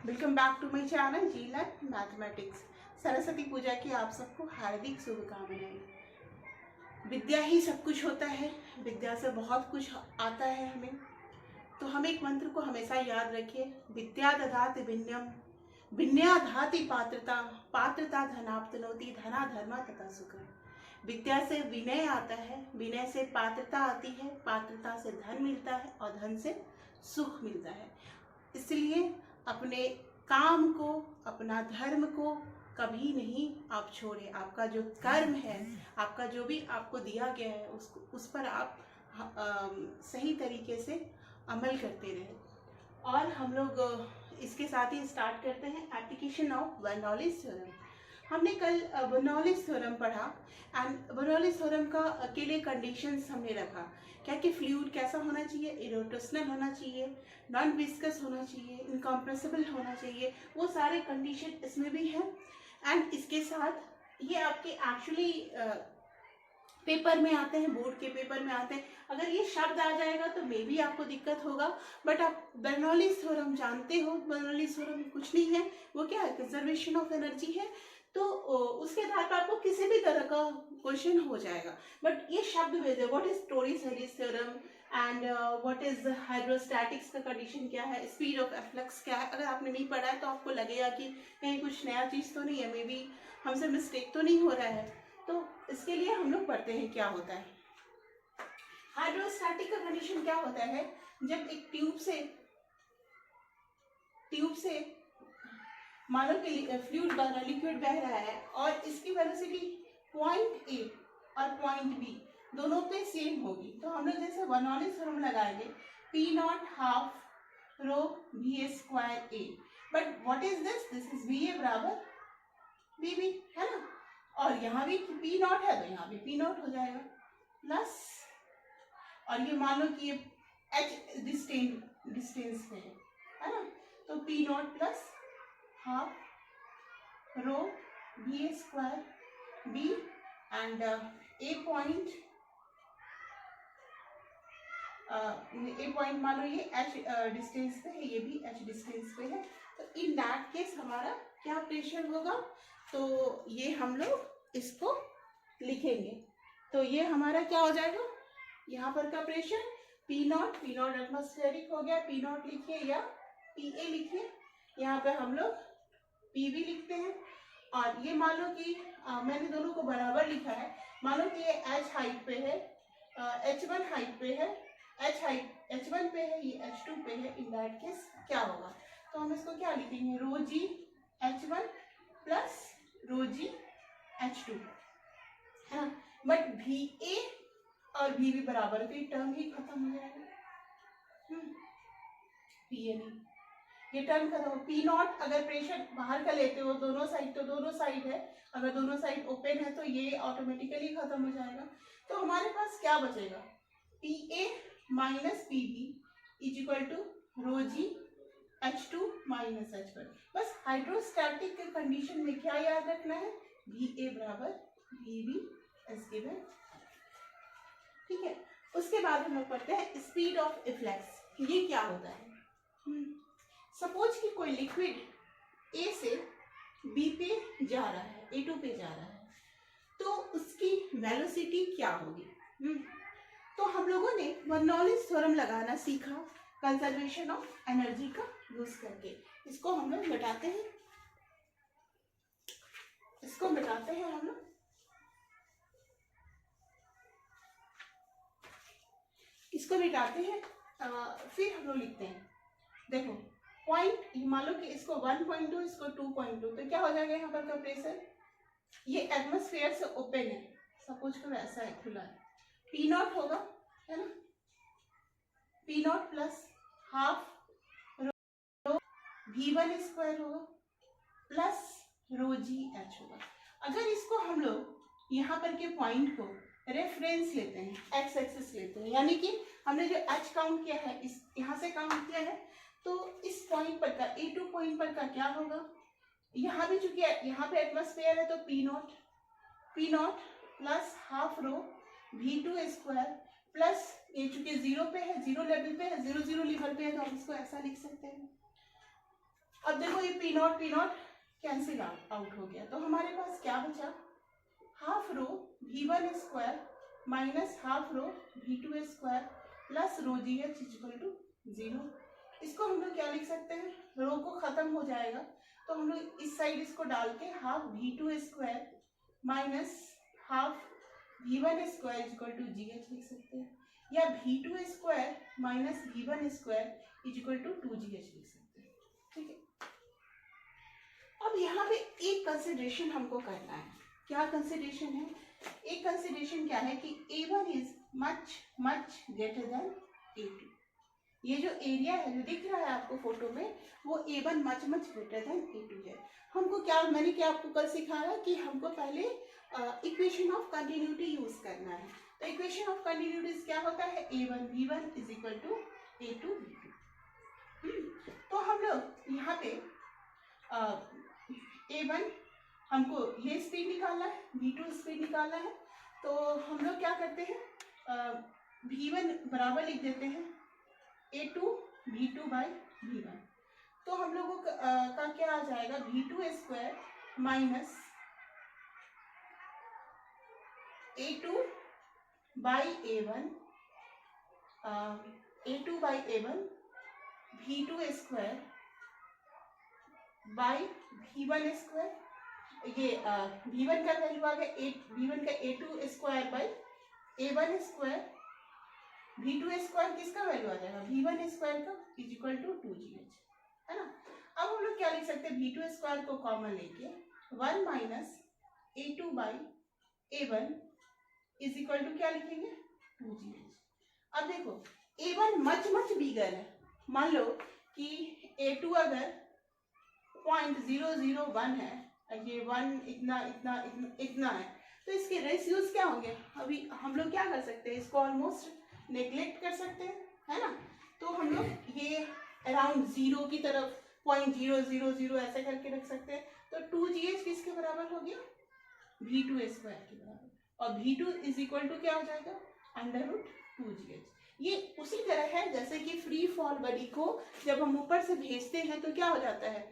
Welcome back to my channel G learn mathematics. Saraswati Puja की आप सबको हार्दिक शुभकामनाएं। विद्या ही सब कुछ होता है, विद्या से बहुत कुछ आता है हमें। तो हम एक मंत्र को हमेशा याद रखिए, विद्या ददाति विनयम विनया धाति पात्रता पात्रता धनाप्तनोति धना धर्मा तथा सुखम। विद्या से विनय आता है, विनय से पात्रता आती है, पात्रता से धन मिलता है और धन से सुख मिलता है। इसलिए अपने काम को, अपना धर्म को कभी नहीं आप छोड़े। आपका जो कर्म है, आपका जो भी आपको दिया गया है, उस पर आप सही तरीके से अमल करते रहे। और हम लोग इसके साथ ही स्टार्ट करते हैं एप्लीकेशन ऑफ बर्नौलीज थ्योरम। हमने कल बर्नौलीज थ्योरम पढ़ा एंड बर्नौलीज थ्योरम के लिए कंडीशंस हमने रखा क्या कि फ्लूइड कैसा होना चाहिए, इरोटेशनल होना चाहिए, नॉन विस्कस होना चाहिए, इनकम्प्रेसिबल होना चाहिए। वो सारे कंडीशन इसमें भी हैं। एंड इसके साथ ये आपके एक्चुअली पेपर में आते हैं, बोर्ड के पेपर में आते हैं। अगर ये शब्द आ जाएगा तो मे भी आपको दिक्कत होगा, बट आप बर्नौलीज थ्योरम जानते हो। बर्नौलीज थ्योरम कुछ नहीं है, वो क्या है, कंजर्वेशन ऑफ एनर्जी है। तो उसके आधार पर आपको किसी भी तरह का क्वेश्चन हो जाएगा। बट ये शब्द भेजे, what is Torricelli's theorem and what is hydrostatics का कंडीशन क्या है, स्पीड ऑफ एफ्लक्स क्या है। अगर आपने नहीं पढ़ा है तो आपको लगेगा कि कहीं कुछ नया चीज़ तो नहीं है, मे बी हमसे मिस्टेक तो नहीं हो रहा है। तो इसके लिए हम लोग पढ़ते हैं क्या होता है। हाइड्रोस्टैटिक का कंडीशन क्या होता है, जब एक ट्यूब से मान लो कि फ्लूइड लिक्विड बह रहा है और इसकी वेलोसिटी पॉइंट ए और पॉइंट बी दोनों पे सेम होगी। तो हम लोग जैसे बर्नौलीज थ्योरम लगाएंगे, P not half rho V A square A. But what is this is V A बराबर बी बी, है ना। और यहाँ भी पी नॉट है तो यहाँ भी पी नॉट हो जाएगा प्लस, और ये मान लो कि ये एच डिस्टेंस पे है ना। तो P naught plus half rho B A square B and A point मान लो ये एच डिस्टेंस पे है, ये भी एच डिस्टेंस पे है। तो इन दैट केस हमारा क्या प्रेशर होगा, तो ये हम लोग इसको लिखेंगे। तो ये हमारा क्या हो जाएगा, यहाँ पर का प्रेशर पी नॉट एटमॉस्फेरिक हो गया, पी नॉट लिखिए या पी ए लिखिए। यहाँ पे हम लोग पी भी लिखते हैं। और ये मान लो कि मैंने दोनों को बराबर लिखा है। मान लो कि ये एच हाइट पे है, H1 हाइट पे है, H1 पे है, ये H2 पे है। इन दैट केस क्या होगा, तो हम इसको क्या लिखेंगे, रो जी H1 plus rho G H2, है ना। बट भी ए और भी बराबर, तो ये टर्म ही खत्म हो जाएगा। पी ए नहीं, ये टर्म खत्म हो। पी नॉट अगर प्रेशर बाहर का लेते हो दोनों साइड, तो दोनों साइड है, अगर दोनों साइड ओपन है तो ये ऑटोमेटिकली खत्म हो जाएगा। तो हमारे पास क्या बचेगा, P A minus P B is equal to rho G H2 minus H1। बस हाइड्रोस्टैटिक के कंडीशन में क्या याद रखना है, भी ए बराबर भी बी एज गिवन, ठीक है। उसके बाद हम लोग पढ़ते हैं स्पीड ऑफ इफ्लेक्स। ये क्या होता है, सपोज कि कोई लिक्विड ए से बी पे जा रहा है, A2 पे जा रहा है, तो उसकी वेलोसिटी क्या होगी। तो हम लोगों ने बर्नौलीज थ्योरम लगाना सीखा कंजर्वेशन ऑफ एनर्जी का यूज करके। इसको हम लोग मिटाते हैं, हम लोग इसको मिटाते हैं। फिर हम लोग लिखते हैं, देखो पॉइंट, मान लो कि इसको 1.2 इसको 2.2, तो क्या हो जाएगा यहाँ पर का प्रेशर, ये एटमॉस्फेयर से ओपन है, सपोज करो ऐसा है, खुला है, पी नॉट होगा, है ना। P naught plus half rho V1 square होगा प्लस रो जी एच होगा। अगर इसको हम लोग यहाँ पर के पॉइंट को रेफरेंस लेते हैं, एक्स एक्सिस लेते हैं, यानी कि हमने जो एच काउंट किया है, इस यहाँ से काउंट किया है, तो इस पॉइंट पर का A2 पॉइंट पर का क्या होगा, यहाँ भी चूंकि यहाँ पे एटमॉस्फेयर है तो P naught plus half rho V2 square plus ये चूंकि जीरो पे है, जीरो लेवल पे है, 0 0 लेवल पे है, तो हम इसको ऐसा लिख सकते हैं अब देखो ये पी नॉट कैंसिल आउट हो गया, तो हमारे पास क्या बचा, half rho v1 square minus half rho v2 square plus rho ji H equal to 0। इसको हम लोग क्या लिख सकते हैं, रो को खत्म हो जाएगा तो हम लोग इस साइड इसको डाल के half v2 square minus half v1 square equal to G H लिख सकते हैं, या v2 square minus v1 square equal to 2gh लिख सकते हैं। ठीक है, अब यहाँ पे एक कंसिडरेशन हमको करना है। क्या कंसिडरेशन है, एक कंसिडरेशन क्या है कि a1 is much much greater than a2। ये जो एरिया है जो दिख रहा है आपको फोटो में, वो a1 much much greater than a2 है। हमको क्या, मैंने क्या आपको कल सिखाया कि हमको पहले इक्वेशन ऑफ कंटिन्यूटी यूज करना है। तो इक्वेशन ऑफ कंटिन्यूटी क्या होता है, a1 v1 is equal to a2 v2। तो हम लोग यहाँ पे a1 हमको ये स्पीड निकालना है, v2 स्पीड निकालना है, तो हम लोग क्या करते हैं, v1 बराबर लिख देते हैं a2 v2 बाई v1। तो हम लोगों का क्या आ जाएगा, v2 square minus a2 by a1 a2 by a1 v2 square by v1 square, ये v1 का वैल्यू आ गया v1 का a2 square by a1 square, v2 square किसका वैल्यू आ जाएगा, v1 स्क्वायर का इज इक्वल टू 2gh, है ना। अब हम लोग क्या लिख सकते हैं, v2 स्क्वायर को कॉमन लेके 1 minus a2 by a1 is equal to क्या लिखेंगे, 2gh। अब देखो a1 मच मच बिगर है, मान लो कि a2 अगर 0.001 है, ये 1 इतना इतना इतना इतना है, तो इसके रेशियोज क्या होंगे, अभी हम लोग क्या कर सकते हैं, इसको ऑलमोस्ट नेग्लेक्ट कर सकते हैं, है ना। तो हम लोग ये अराउंड 0 की तरफ 0.000 ऐसे करके रख सकते हैं। तो 2gh किसके बराबर हो गया, v2 स्क्वायर के बराबर, और v2 इज इक्वल टू क्या हो जाएगा, अंडर रूट 2gh। ये उसी तरह है जैसे कि फ्री फॉल बॉडी को जब हम ऊपर से भेजते हैं तो क्या हो जाता है,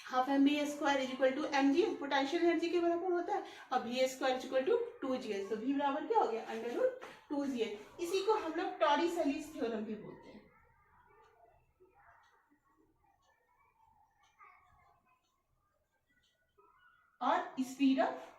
half M B square is equal to M G potential energy के बराबर होता है, और V square is equal to 2gh, तो v बराबर क्या हो गया, अंडर रूट 2gh। इसी को हम लोग टॉरी-सैलीज थ्योरम भी बोलते हैं। और स्पीड ऑफ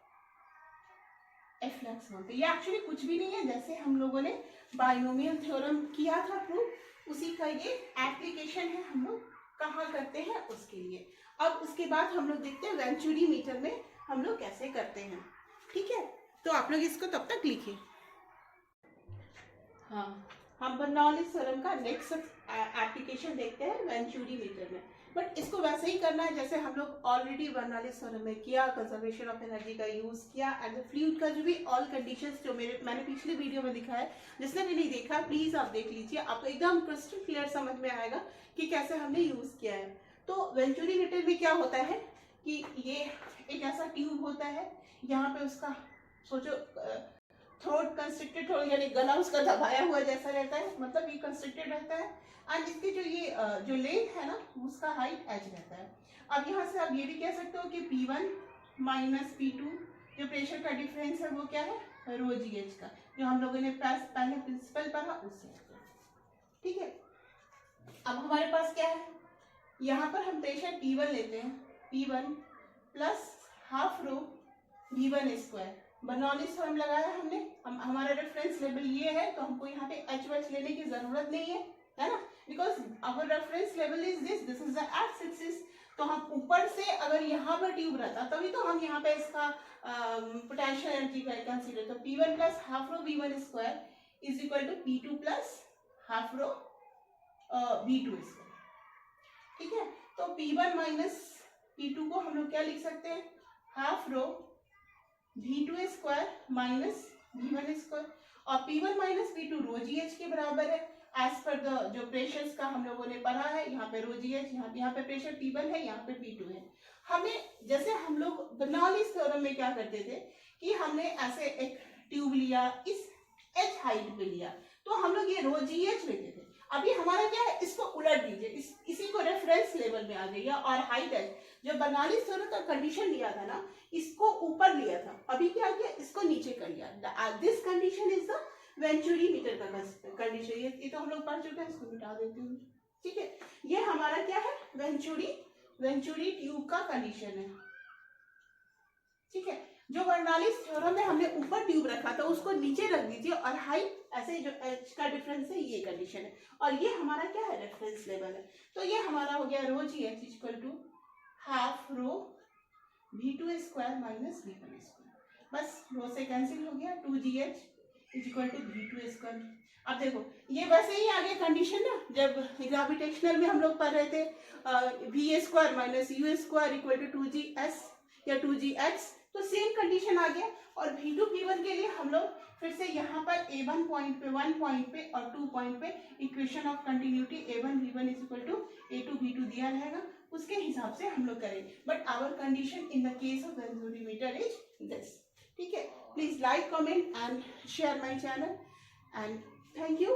एफ्लक्स बोलते हैं। ये एक्चुअली कुछ भी नहीं है, जैसे हम लोगों ने बाइनोमियल थ्योरम किया था प्रूफ, उसी का ये एप्लीकेशन है, हम लोग कहाँ करते हैं उसके लिए। अब उसके बाद हम लोग देखते हैं वेंचुरी मीटर में हम लोग कैसे करते हैं। ठीक है, तो आप लोग इसको तब तक लिखिए। हाँ, हम बर्नौलीज थ्योरम का नेक्स्ट एप्लीकेशन देखते हैं वेंचुरी मीटर में, बट इसको वैसे ही करना है जैसे हम लोग ऑलरेडी बर्नौलीज थ्योरम में किया, कंजर्वेशन ऑफ एनर्जी का यूज किया, एंड फ्लूइड का जो भी ऑल कंडीशंस जो मैंने पिछले वीडियो में दिखाया है, जिसने भी नहीं देखा प्लीज आप देख लीजिए, आपको एकदम क्रिस्टल क्लियर समझ में आएगा कि कैसे हमने यूज किया है। तो वेंचुरी मीटर में क्या होता है कि ये एक ऐसा ट्यूब होता है, यहाँ पे उसका सोचो थ्रोट कंस्ट्रिक्टेड हो, यानी गला उसका दबाया हुआ जैसा रहता है, मतलब ये कंस्ट्रिक्टेड रहता है, एंड इसकी जो ये जो लेंथ है ना उसका हाइट h रहता है। अब यहाँ से आप ये भी कह सकते हो कि P1 माइनस P2 जो प्रेशर का डिफरेंस है वो क्या है, रो जी एच का, जो हम लोगों ने पहले प्रिंसिपल पढ़ा उससे। ठीक है, अब हमारे पास क्या है, यहाँ पर हम प्रेशर P1 लेते हैं, P1 plus half rho V1 square, Bernoulli's theorem लगाया हमने, हमारा रेफरेंस लेवल ये है, तो हमको यहाँ पे एच लेने की जरूरत नहीं है ना, because our reference level is this is the X axis. तो हम ऊपर से अगर यहाँ पर ट्यूब रहता तभी तो हम यहाँ पे इसका पोटेंशियल एनर्जी का कंसीडर, तो P1 plus half rho V1 square is equal to P2 plus half rho V2 square. ठीक है, तो P1 माइनस P2 को हम लोग क्या लिख सकते हैं, half rho V2 square minus V1 square, और P1 माइनस P2 रो जी एच के बराबर है एज पर द जो प्रेशर्स का हम लोगों ने पढ़ा है, यहाँ पे रो जी एच, यहाँ पे प्रेशर P1 है, यहाँ पे P2 है। हमें जैसे हम लोग बर्नौलीज थ्योरम में क्या करते थे कि हमने ऐसे एक ट्यूब लिया, इस h हाइट पे लिया, तो हम लोग ये रो जी एच लेते थे। अभी हमारा क्या है, इसको उलट दीजिए, इसी को रेफरेंस लेवल में आ जाइए और हाई टच। जो बर्नौली थ्योरम का कंडीशन लिया था ना, इसको ऊपर लिया था, अभी क्या किया, इसको नीचे कर लिया। This condition is the venturi meter का कंडीशन। ये तो हम लोग पढ़ चुके हैं, इसको मिटा देती हूँ। ठीक है, ये हमारा क्या है, वेंचुरी ट्यूब का कंडीशन है। ठीक है, जो बर्नौलीज थ्योरम में हमने ऊपर ट्यूब रखा था उसको नीचे रख दीजिए और हाई, ऐसे जो एच का डिफरेंस है ये कंडीशन है, और ये हमारा क्या है, रेफरेंस लेवल है। तो ये हमारा हो गया rho ji H equal to half rho v2 square minus v1 square. बस रो से कैंसिल हो गया, 2gh equal to v2 square. अब देखो ये वैसे ही आगे कंडीशन ना, जब ग्रेविटेशनल में हम लोग पढ़ रहे थे v square minus u square equal to 2gs या 2gx, तो सेम कंडीशन आ गया। और v2 v1 के लिए हम लोग फिर से यहाँ पर a1 पॉइंट पे, 1 पॉइंट पे और 2 पॉइंट पे equation of continuity a1 v1 is equal to a2 v2 दिया रहेगा, उसके हिसाब से हम लोग करेंगे। But our condition in the case of venturimeter is this. ठीक है, please like, comment and share my channel and thank you.